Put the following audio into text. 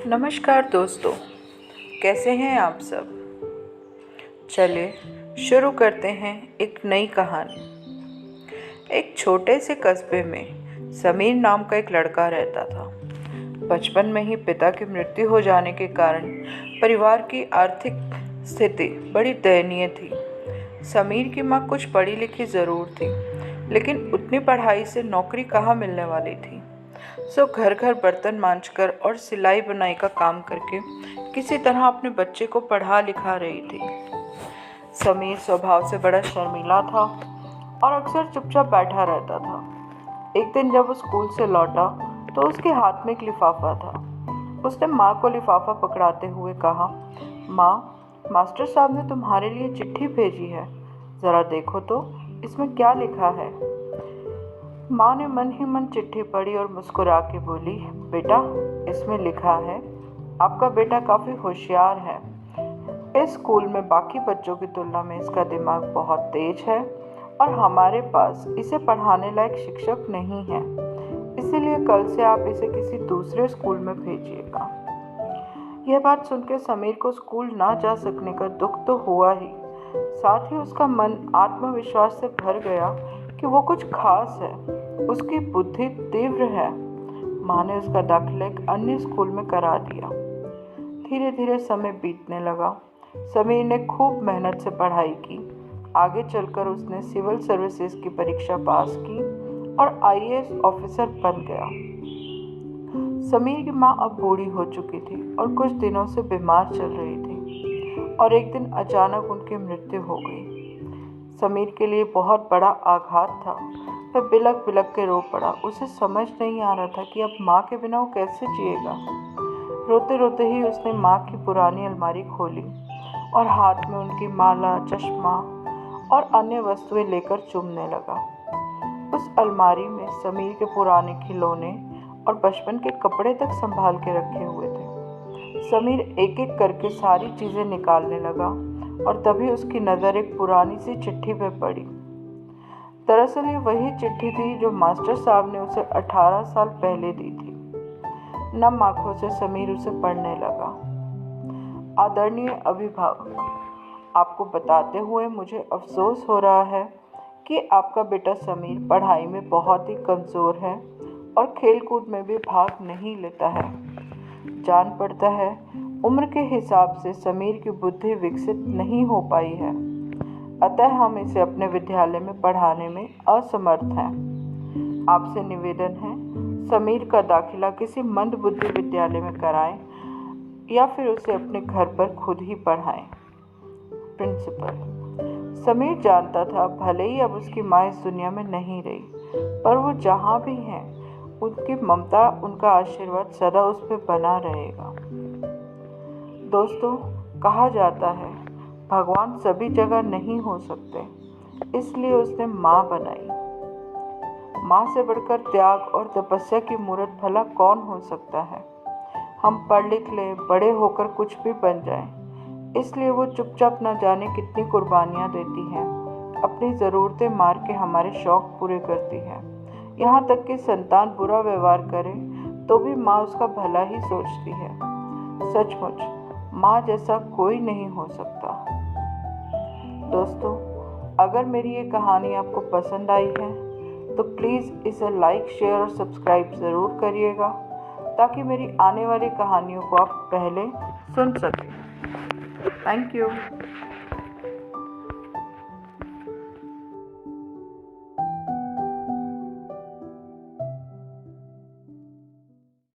नमस्कार दोस्तों, कैसे हैं आप सब। चलिए शुरू करते हैं एक नई कहानी। एक छोटे से कस्बे में समीर नाम का एक लड़का रहता था। बचपन में ही पिता की मृत्यु हो जाने के कारण परिवार की आर्थिक स्थिति बड़ी दयनीय थी। समीर की माँ कुछ पढ़ी लिखी ज़रूर थी, लेकिन उतनी पढ़ाई से नौकरी कहाँ मिलने वाली थी। सो घर घर बर्तन मांजकर और सिलाई बुनाई का काम करके किसी तरह अपने बच्चे को पढ़ा लिखा रही थी। समीर स्वभाव से बड़ा शर्मीला था और अक्सर चुपचाप बैठा रहता था। एक दिन जब वो स्कूल से लौटा तो उसके हाथ में एक लिफाफा था। उसने माँ को लिफाफा पकड़ाते हुए कहा, माँ, मास्टर साहब ने तुम्हारे लिए चिट्ठी भेजी है, ज़रा देखो तो इसमें क्या लिखा है। माँ ने मन ही मन चिट्ठी पढ़ी और मुस्कुरा के बोली, बेटा, इसमें लिखा है आपका बेटा काफ़ी होशियार है। इस स्कूल में बाकी बच्चों की तुलना में इसका दिमाग बहुत तेज है और हमारे पास इसे पढ़ाने लायक शिक्षक नहीं है, इसीलिए कल से आप इसे किसी दूसरे स्कूल में भेजिएगा। यह बात सुनकर समीर को स्कूल ना जा सकने का दुख तो हुआ ही, साथ ही उसका मन आत्मविश्वास से भर गया कि वो कुछ खास है, उसकी बुद्धि तीव्र है। माँ ने उसका दाखिला एक अन्य स्कूल में करा दिया। धीरे धीरे समय बीतने लगा। समीर ने खूब मेहनत से पढ़ाई की। आगे चलकर उसने सिविल सर्विसेज की परीक्षा पास की और आईएएस ऑफिसर बन गया। समीर की माँ अब बूढ़ी हो चुकी थी और कुछ दिनों से बीमार चल रही थी और एक दिन अचानक उनकी मृत्यु हो गई। समीर के लिए बहुत बड़ा आघात था। वह बिलख बिलख के रो पड़ा। उसे समझ नहीं आ रहा था कि अब माँ के बिना वो कैसे जिएगा। रोते रोते ही उसने माँ की पुरानी अलमारी खोली और हाथ में उनकी माला, चश्मा और अन्य वस्तुएं लेकर चूमने लगा। उस अलमारी में समीर के पुराने खिलौने और बचपन के कपड़े तक संभाल के रखे हुए थे। समीर एक एक करके सारी चीज़ें निकालने लगा और तभी उसकी नज़र एक पुरानी सी चिट्ठी पे पड़ी। दरअसल ये वही चिट्ठी थी जो मास्टर साहब ने उसे 18 साल पहले दी थी। नम आंखों से समीर उसे पढ़ने लगा। आदरणीय अभिभावक, आपको बताते हुए मुझे अफसोस हो रहा है कि आपका बेटा समीर पढ़ाई में बहुत ही कमज़ोर है और खेलकूद में भी भाग नहीं लेता है। जान पड़ता है उम्र के हिसाब से समीर की बुद्धि विकसित नहीं हो पाई है, अतः हम इसे अपने विद्यालय में पढ़ाने में असमर्थ हैं। आपसे निवेदन है, समीर का दाखिला किसी मंदबुद्धि विद्यालय में कराएं या फिर उसे अपने घर पर खुद ही पढ़ाएं। प्रिंसिपल। समीर जानता था भले ही अब उसकी माँ इस दुनिया में नहीं रही, पर वो जहाँ भी हैं उनकी ममता, उनका आशीर्वाद सदा उस पर बना रहेगा। दोस्तों, कहा जाता है भगवान सभी जगह नहीं हो सकते, इसलिए उसने माँ बनाई। माँ से बढ़कर त्याग और तपस्या की मूर्त भला कौन हो सकता है। हम पढ़ लिख लें, बड़े होकर कुछ भी बन जाएं, इसलिए वो चुपचाप न जाने कितनी कुर्बानियाँ देती हैं, अपनी ज़रूरतें मार के हमारे शौक़ पूरे करती है। यहाँ तक कि संतान बुरा व्यवहार करे तो भी माँ उसका भला ही सोचती है। सचमुच माँ जैसा कोई नहीं हो सकता। दोस्तों, अगर मेरी ये कहानी आपको पसंद आई है तो प्लीज़ इसे लाइक, शेयर और सब्सक्राइब ज़रूर करिएगा, ताकि मेरी आने वाली कहानियों को आप पहले सुन सकें। Thank you.